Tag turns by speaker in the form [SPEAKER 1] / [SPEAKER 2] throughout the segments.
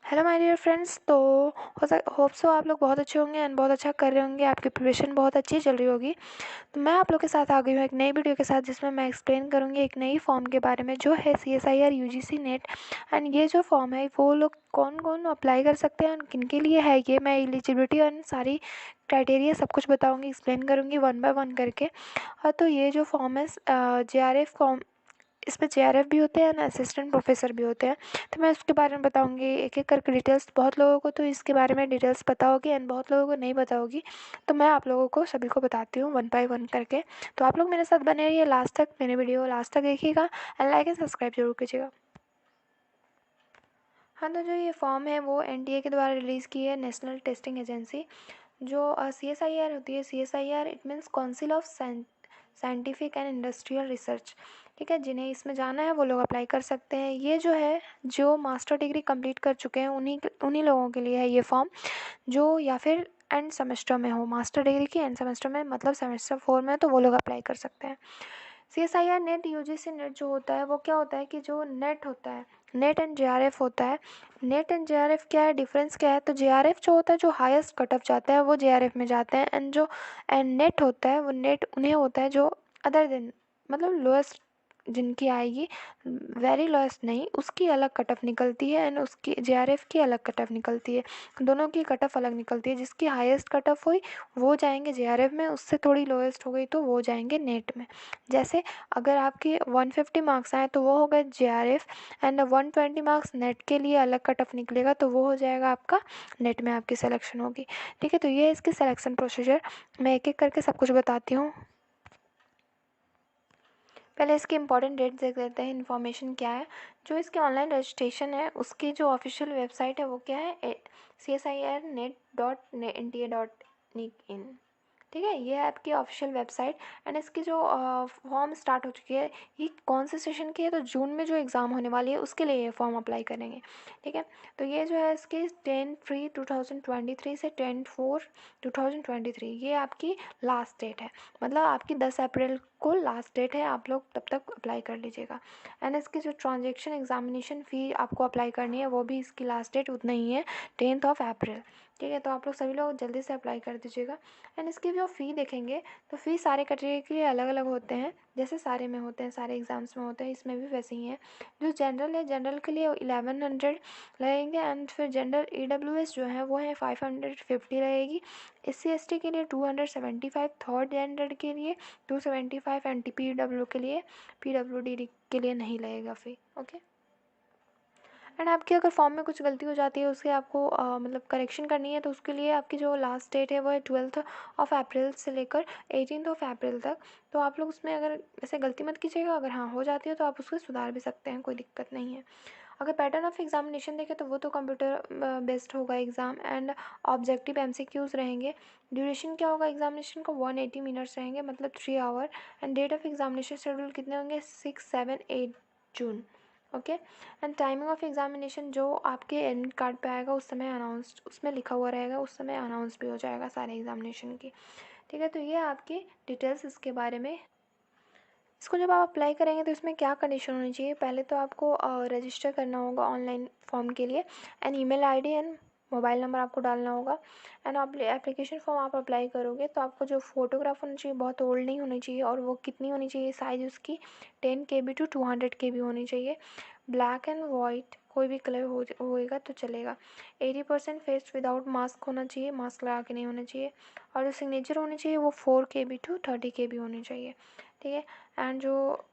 [SPEAKER 1] Hello my dear friends. तो hope so आप लोग बहुत अच्छे होंगे एंड बहुत अच्छा कर रहे होंगे, आपकी प्रिपरेशन बहुत अच्छी चल रही होगी। तो मैं आप लोग के साथ आ गई हूँ एक नई वीडियो के साथ, जिसमें मैं एक्सप्लेन करूँगी एक नई फॉर्म के बारे में, जो है CSIR UGC नेट। एंड ये जो फॉर्म है वो लोग कौन कौन अप्लाई कर सकते हैं, किन के लिए है ये, मैं एलिजिबिलिटी एंड सारी क्राइटेरिया सब कुछ बताऊँगी, एक्सप्लेन करूँगी वन बाय वन करके। तो ये जो फॉर्म है JRF फॉर्म, इसमें JRF भी होते हैं ना, असिस्टेंट प्रोफेसर भी होते हैं। तो मैं उसके बारे में बताऊंगी एक एक करके डिटेल्स। बहुत लोगों को तो इसके बारे में डिटेल्स पता होगी एंड बहुत लोगों को नहीं पता होगी, तो मैं आप लोगों को सभी को बताती हूँ वन बाय वन करके। तो आप लोग मेरे साथ बने रहिए लास्ट तक, मेरे वीडियो लास्ट तक देखिएगा एंड लाइक एंड सब्सक्राइब जरूर कीजिएगा। हाँ, तो जो ये फॉर्म है वो NTA के द्वारा रिलीज़ की है, नेशनल टेस्टिंग एजेंसी। जो CSIR होती है, CSIR it means council of scientific and industrial research. ठीक है, जिन्हें इसमें जाना है वो लोग अप्लाई कर सकते हैं। ये जो है, जो मास्टर डिग्री कंप्लीट कर चुके हैं उन्हीं लोगों के लिए है ये फॉर्म, जो या फिर एंड सेमेस्टर में हो, मास्टर डिग्री की एंड सेमेस्टर में, मतलब सेमेस्टर 4 में, तो वो लोग अप्लाई कर सकते हैं। CSIR नेट UGC नेट जो होता है वो क्या होता है कि जो नेट होता है, नेट एंड JRF होता है। नेट एंड JRF क्या है, डिफरेंस क्या है? तो JRF जो होता है, जो हाईएस्ट कट ऑफ जाता है वो JRF में जाते हैं, एंड नेट होता है, वो नेट उन्हें होता है जो अदर देन, मतलब लोएस्ट जिनकी आएगी, वेरी लोएस्ट नहीं, उसकी अलग कट ऑफ निकलती है एंड उसकी JRF की अलग कट ऑफ निकलती है। दोनों की कट ऑफ अलग निकलती है। जिसकी हाईएस्ट कट ऑफ हुई वो जाएंगे JRF में, उससे थोड़ी लोएस्ट हो गई तो वो जाएंगे नेट में। जैसे अगर आपके 150 मार्क्स आए तो वो हो गए JRF, एंड 120 मार्क्स नेट के लिए अलग कट ऑफ निकलेगा तो वो हो जाएगा आपका नेट में, आपकी सिलेक्शन होगी। ठीक है, तो ये है इसकी सिलेक्शन प्रोसीजर। मैं एक एक करके सब कुछ बताती हूँ। पहले इसके इंपॉर्टेंट डेट्स देख लेते हैं, इन्फॉर्मेशन क्या है। जो इसके ऑनलाइन रजिस्ट्रेशन है, उसकी जो ऑफिशियल वेबसाइट है वो क्या है, CSIRnet.nta.in। ठीक है, ये है आपकी ऑफिशियल वेबसाइट। एंड इसकी जो फॉर्म स्टार्ट हो चुकी है, ये कौन से सेशन की है, तो जून में जो एग्ज़ाम होने वाली है उसके लिए ये फॉर्म अप्लाई करेंगे। ठीक है, तो ये जो है इसकी 10/3/2023 से 10/4/2023 ये आपकी लास्ट डेट है, मतलब आपकी 10 अप्रैल को लास्ट डेट है, आप लोग तब तक अप्लाई कर लीजिएगा। एंड इसकी जो ट्रांजेक्शन एग्जामिनेशन फ़ी आपको अप्लाई करनी है वो भी इसकी लास्ट डेट उतना ही है, 10 अप्रैल। ठीक है, तो आप लोग सभी लोग जल्दी से अप्लाई कर दीजिएगा। एंड इसकी जो फ़ी देखेंगे तो फ़ी सारे कैटेगरी के लिए अलग अलग होते हैं, जैसे सारे में होते हैं, सारे एग्ज़ाम्स में होते हैं, इसमें भी वैसे ही है। जो जनरल है, जनरल के लिए 1100 लगेंगे। एंड फिर जनरल EWS जो है वो है 550 रहेगी। SC ST के लिए 275, थर्ड जेंडर के लिए 275, एंड PW के लिए, PWD के लिए नहीं लगेगा फ़ी। ओके, एंड आपकी अगर फॉर्म में कुछ गलती हो जाती है, उसके आपको मतलब करेक्शन करनी है, तो उसके लिए आपकी जो लास्ट डेट है वो है 12 अप्रैल से लेकर 18 अप्रैल तक। तो आप लोग उसमें अगर ऐसे गलती मत कीजिएगा, अगर हाँ हो जाती है तो आप उसको सुधार भी सकते हैं, कोई दिक्कत नहीं है। अगर पैटर्न ऑफ एग्जामिनेशन देखें तो वो तो कंप्यूटर बेस्ड होगा एग्ज़ाम, एंड ऑब्जेक्टिव MCQs रहेंगे। ड्यूरेशन क्या होगा एग्जामिनेशन को, 180 मिनट्स रहेंगे, मतलब 3 hour. And date of examination schedule कितने होंगे, 6, 7, 8 June. Okay, and timing of examination जो आपके एडमिट कार्ड पे आएगा उस समय अनाउंस, उसमें लिखा हुआ रहेगा, उस समय अनाउंस भी हो जाएगा सारे एग्जामिनेशन की। ठीक है, तो ये आपकी डिटेल्स इसके बारे में। इसको जब आप अप्लाई करेंगे तो इसमें क्या कंडीशन होनी चाहिए, पहले तो आपको रजिस्टर करना होगा ऑनलाइन फॉर्म के लिए, and email ID and mobile number आपको डालना होगा। एंड आप एप्लीकेशन फॉर्म आप अप्लाई करोगे तो आपको जो फ़ोटोग्राफ होनी चाहिए, बहुत ओल्ड नहीं होनी चाहिए, और वो कितनी होनी चाहिए, साइज़ उसकी 10 KB to 200 KB होनी चाहिए। ब्लैक एंड वाइट कोई भी कलर होएगा तो चलेगा। 80% फेस विदाउट मास्क होना चाहिए, मास्क लगा के नहीं होना चाहिए। और जो सिग्नेचर होनी चाहिए वो 4 KB to 30 KB होनी चाहिए। ठीक है, एंड जो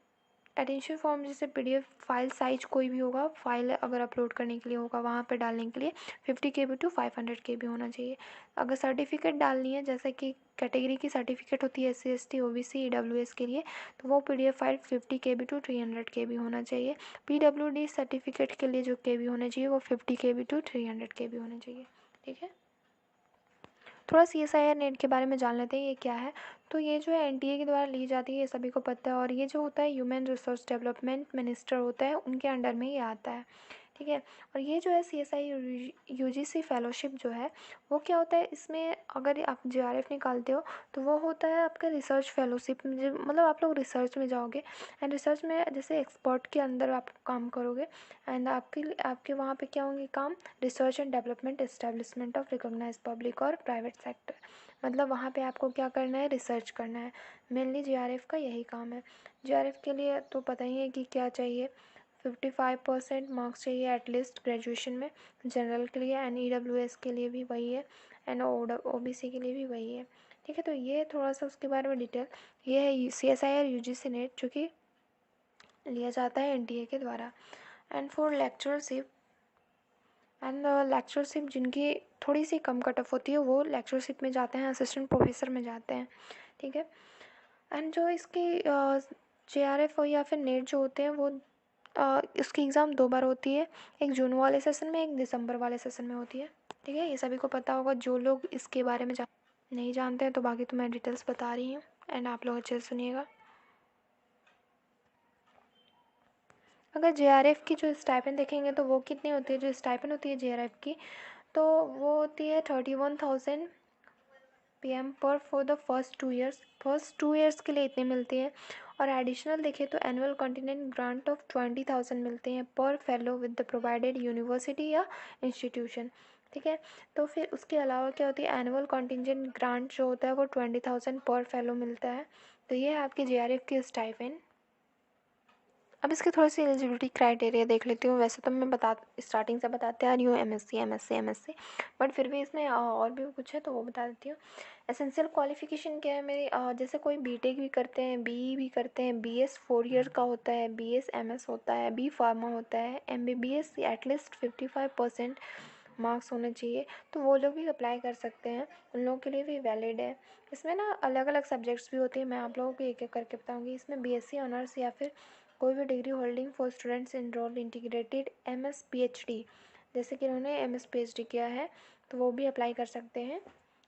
[SPEAKER 1] एटेंशन फॉर्म जैसे PDF फाइल साइज कोई भी होगा, फाइल अगर अपलोड करने के लिए होगा वहाँ पे डालने के लिए 50 KB to 500 KB होना चाहिए। अगर सर्टिफिकेट डालनी है, जैसे कि कैटेगरी की सर्टिफिकेट होती है SC ST OBC EWS के लिए, तो वो PDF file 50 KB to 300 KB होना चाहिए। PWD सर्टिफिकेट के लिए जो KB होना चाहिए वो 50 KB to 300 KB होना चाहिए। ठीक है, थोड़ा CSIR नेट के बारे में जान लेते हैं, ये क्या है। तो ये जो है NTA के द्वारा ली जाती है, ये सभी को पता है, और ये जो होता है ह्यूमन रिसोर्स डेवलपमेंट मिनिस्टर होता है, उनके अंडर में ये आता है। ठीक है। और ये जो है CSI UGC फेलोशिप जो है वो क्या होता है, इसमें अगर आप JRF निकालते हो तो वो होता है आपका रिसर्च फेलोशिप में, मतलब आप लोग रिसर्च में जाओगे एंड रिसर्च में जैसे एक्सपर्ट के अंदर आप काम करोगे एंड आपके वहाँ पे क्या होंगे काम, research and development establishment of recognize public और प्राइवेट सेक्टर, मतलब वहाँ पे आपको क्या करना है, रिसर्च करना है। मेनली JRF का यही काम है। JRF के लिए तो पता ही है कि क्या चाहिए, 55% मार्क्स चाहिए एटलीस्ट ग्रेजुएशन में, जनरल के लिए, एंड EWS के लिए भी वही है, एंड OBC के लिए भी वही है। ठीक है, तो ये थोड़ा सा उसके बारे में डिटेल, ये है CSI और UGC नेट जो कि लिया जाता है NTA के द्वारा। एंड फॉर लेक्चरशिप जिनकी थोड़ी सी कम कट ऑफ होती है वो लेक्चरशिप में जाते हैं, असिस्टेंट प्रोफेसर में जाते हैं। ठीक है। एंड जो इसकी JRF हो या फिर नेट जो होते हैं वो इसकी एग्ज़ाम 2 बार होती है, एक जून वाले सेशन में, एक दिसंबर वाले सेशन में होती है। ठीक है, ये सभी को पता होगा। जो लोग इसके बारे में नहीं जानते हैं तो बाकी तो मैं डिटेल्स बता रही हूँ एंड आप लोग अच्छे से सुनिएगा। अगर JRF की जो स्टाइपेंड देखेंगे तो वो कितनी होती है, जो स्टाइपेंड होती है JRF की तो वो होती है 31,000 PM पर for the first 2 years, first 2 years के लिए इतने मिलते हैं। और एडिशनल देखें तो एनुअल कॉन्टिनेंट ग्रांट ऑफ 20,000 मिलते हैं पर fellow with the provided university या इंस्टीट्यूशन। ठीक है, तो फिर उसके अलावा क्या होती है, एनुअल कॉन्टिजेंट ग्रांट जो होता है वो 20,000 पर फेलो मिलता है। तो ये है आपकी JRF की स्टाइपेंड। अब इसके थोड़ी सी एलिजिबिलिटी क्राइटेरिया देख लेती हूँ। वैसे तो मैं स्टार्टिंग से बताते आ रही हूँ MSc, बट फिर भी इसमें और भी कुछ है तो वो बता देती हूँ। एसेंशियल क्वालिफिकेशन क्या है मेरी, जैसे कोई BTech भी करते हैं, BE भी करते हैं, BS 4 ईयर का होता है, BS MS होता है, B फार्मा होता है, MBBS एटलीस्ट 55% मार्क्स होने चाहिए, तो वो लोग भी अप्लाई कर सकते हैं, उन लोगों के लिए भी वैलिड है। इसमें ना अलग अलग सब्जेक्ट्स भी होती है, मैं आप लोगों को एक एक करके बताऊँगी। इसमें BSc ऑनर्स या फिर कोई भी degree holding for students enrolled integrated MS PhD, जैसे कि उन्होंने MS PhD किया है तो वो भी अप्लाई कर सकते हैं।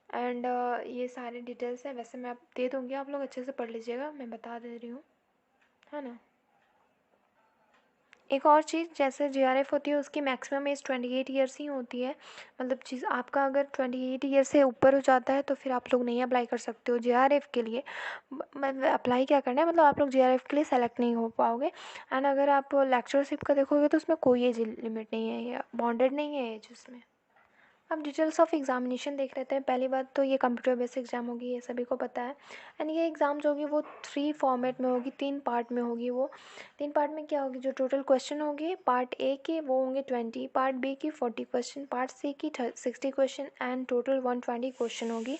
[SPEAKER 1] एंड ये सारी डिटेल्स है, वैसे मैं आप दे दूँगी, आप लोग अच्छे से पढ़ लीजिएगा, मैं बता दे रही हूँ, है ना। एक और चीज़, जैसे JRF होती है उसकी मैक्सिमम एज 28 ईयर्स ही होती है, मतलब चीज़ आपका अगर 28 ईयर से ऊपर हो जाता है तो फिर आप लोग नहीं अप्लाई कर सकते हो JRF के लिए। मतलब अप्लाई क्या करना है, मतलब आप लोग JRF के लिए सेलेक्ट नहीं हो पाओगे। एंड अगर आप लेक्चरशिप का देखोगे तो उसमें कोई एज लिमिट नहीं है, या बॉन्डेड नहीं है एज उसमें। अब डिटेल्स ऑफ एग्जामिनेशन देख लेते हैं। पहली बात तो ये कंप्यूटर बेस्ड एग्ज़ाम होगी, ये सभी को पता है। एंड ये एग्ज़ाम जो होगी वो 3 फॉर्मेट में होगी, 3 पार्ट में होगी। वो 3 पार्ट में क्या होगी, जो टोटल क्वेश्चन होंगे पार्ट ए के वो होंगे 20, पार्ट बी की 40 क्वेश्चन, पार्ट सी की 60 क्वेश्चन एंड टोटल 120 क्वेश्चन होगी।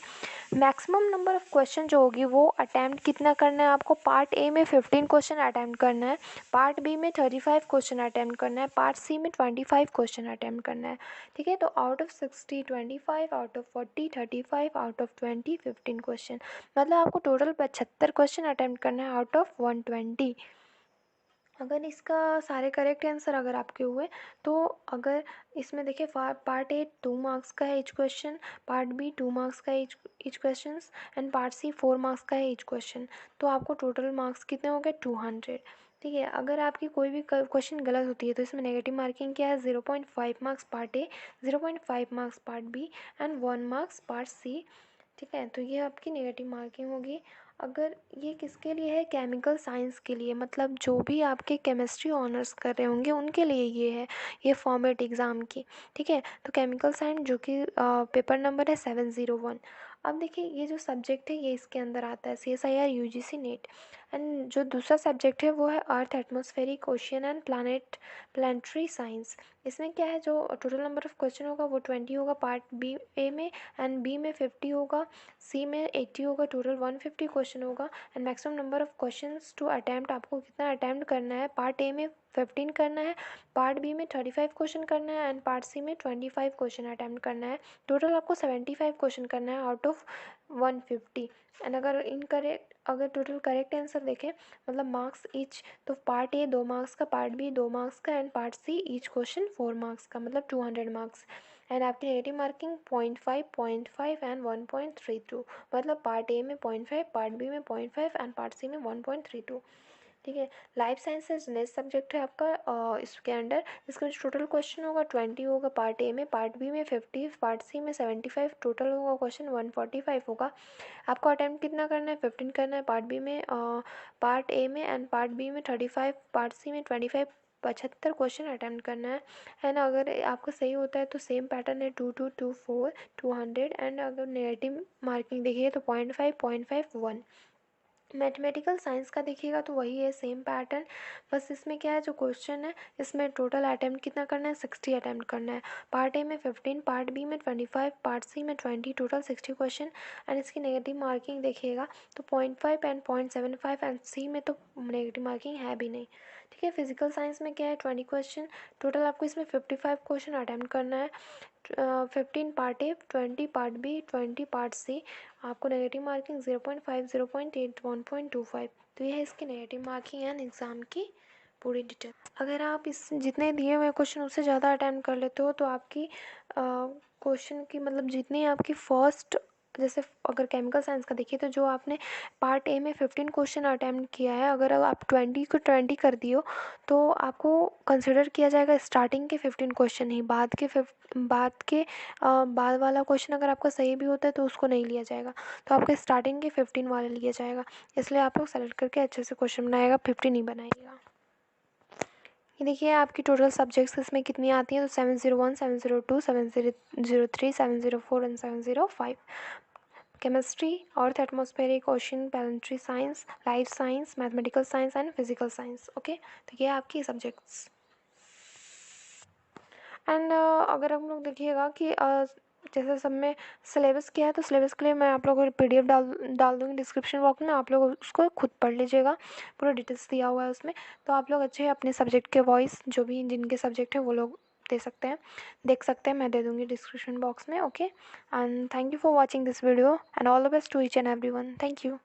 [SPEAKER 1] मैक्सिमम नंबर ऑफ क्वेश्चन जो होगी वो अटैम्प्ट कितना करना है आपको, पार्ट ए में 15 क्वेश्चन अटैम्प्ट करना है, पार्ट बी में 35 क्वेश्चन अटैम्प्ट करना है, पार्ट सी में 25 क्वेश्चन अटैम्प्ट करना है। ठीक है, तो out of 60 25, out of 40 35, out of 20 15 question, मतलब आपको टोटल 75 क्वेश्चन अटैम्प्ट करना है आउट ऑफ 120। अगर इसका सारे करेक्ट आंसर अगर आपके हुए तो अगर इसमें देखिए पार्ट ए 2 मार्क्स का है each question, part B 2 marks का each question and part C 4 marks का है ईच क्वेश्चन, तो आपको टोटल मार्क्स कितने हो गए 200। ठीक है, अगर आपकी कोई भी क्वेश्चन गलत होती है तो इसमें नेगेटिव मार्किंग क्या है, 0.5 marks part A, 0.5 marks part B and 1 marks part C. ठीक है, तो ये आपकी नेगेटिव मार्किंग होगी। अगर ये किसके लिए है, केमिकल साइंस के लिए, मतलब जो भी आपके केमिस्ट्री ऑनर्स कर रहे होंगे उनके लिए ये है, ये फॉर्मेट एग्ज़ाम की। ठीक है, तो केमिकल साइंस जो कि पेपर नंबर है 701। अब देखिए ये जो सब्जेक्ट है ये इसके अंदर आता है CSIR UGC नेट। एंड जो दूसरा सब्जेक्ट है वो है earth atmospheric ocean and planetary science. इसमें क्या है, जो टोटल नंबर ऑफ क्वेश्चन होगा वो 20 होगा पार्ट बी ए में, एंड बी में 50 होगा, सी में 80 होगा, टोटल 150 क्वेश्चन होगा। And maximum number of questions to attempt, आपको कितना अटैम्प्ट करना है, पार्ट ए में 15 करना है, पार्ट बी में 35 क्वेश्चन करना है एंड पार्ट सी में 25 क्वेश्चन अटैम्प्ट करना है। टोटल आपको 75 क्वेश्चन करना है आउट ऑफ 150। एंड अगर टोटल करेक्ट आंसर देखें, मतलब मार्क्स ईच, तो पार्ट ए 2 मार्क्स का, पार्ट बी 2 मार्क्स का and part see each question 4 marks का, मतलब 200 मार्क्स। एंड आपकी नेगेटिव मार्किंग 0.5 0.5 एंड 1.32, मतलब पार्ट ए में 0.5, पार्ट बी में 0.5 एंड पार्ट सी में 1.32। ठीक है। लाइफ साइंसेज नेक्स्ट सब्जेक्ट है आपका इसके अंडर। इसका जो टोटल क्वेश्चन होगा 20 होगा पार्ट ए में, पार्ट बी में 50, पार्ट सी में 75, टोटल होगा क्वेश्चन 145 होगा। आपको अटैम्प्ट कितना करना है, 15 करना है पार्ट बी में, पार्ट ए में एंड पार्ट बी में 35, पार्ट सी में 25, 75 क्वेश्चन अटैम्प्ट करना है। एंड अगर आपका सही होता है तो सेम पैटर्न है 2 2 2 4 200, एंड अगर नेगेटिव मार्किंग देखिए तो 0.5 0.5 1। मैथमेटिकल साइंस का देखिएगा तो वही है सेम पैटर्न, बस इसमें क्या है जो क्वेश्चन है इसमें टोटल अटैम्प्ट कितना करना है, 60 अटैम्प्ट करना है। पार्ट ए में 15, पार्ट बी में 25, पार्ट सी में 20, टोटल 60 क्वेश्चन। एंड इसकी नेगेटिव मार्किंग देखिएगा तो 0.5 एंड 0.75, एंड सी में तो नेगेटिव मार्किंग है भी नहीं। ठीक है। फिजिकल साइंस में क्या है 20 क्वेश्चन, टोटल आपको इसमें 55 क्वेश्चन अटैम्प्ट करना है। 15 part A, 20 part B, 20 part C. आपको नेगेटिव मार्किंग 0.5, 0.8, 1.25। तो यह है इसकी नेगेटिव मार्किंग एंड एग्ज़ाम की पूरी डिटेल। अगर आप इस जितने दिए हुए क्वेश्चन उससे ज़्यादा अटैम्प्ट कर लेते हो तो आपकी क्वेश्चन की मतलब जितनी आपकी फर्स्ट, जैसे अगर केमिकल साइंस का देखिए तो जो आपने पार्ट ए में 15 क्वेश्चन अटैम्प्ट किया है, अगर आप 20 को 20 कर दियो तो आपको कंसिडर किया जाएगा स्टार्टिंग के 15 क्वेश्चन ही, बाद वाला क्वेश्चन अगर आपका सही भी होता है तो उसको नहीं लिया जाएगा, तो आपके स्टार्टिंग के 15 वाले लिया जाएगा। इसलिए आप लोग सेलेक्ट करके अच्छे से क्वेश्चन बनाएगा, 50 नहीं बनाइएगा। ये देखिए आपकी टोटल सब्जेक्ट्स इसमें कितनी आती हैं तो 701, 702, 703, 704 and 705। Chemistry, earth atmospheric, ocean, planetary science, life science, mathematical science and physical science. Okay, तो ये आपकी सब्जेक्ट्स। एंड अगर हम लोग देखिएगा कि जैसे सब में सिलेबस क्या है तो सिलेबस के लिए मैं आप लोगों को PDF डाल दूँगी डिस्क्रिप्शन बॉक्स में, आप लोग उसको खुद पढ़ लीजिएगा, पूरा डिटेल्स दिया हुआ है उसमें। तो आप लोग अच्छे अपने सब्जेक्ट के वॉइस जो भी जिनके सब्जेक्ट है वो लोग दे सकते हैं, देख सकते हैं, मैं दे दूँगी डिस्क्रिप्शन बॉक्स में। Okay, and thank you for watching this video and all the best to each and everyone. Thank you.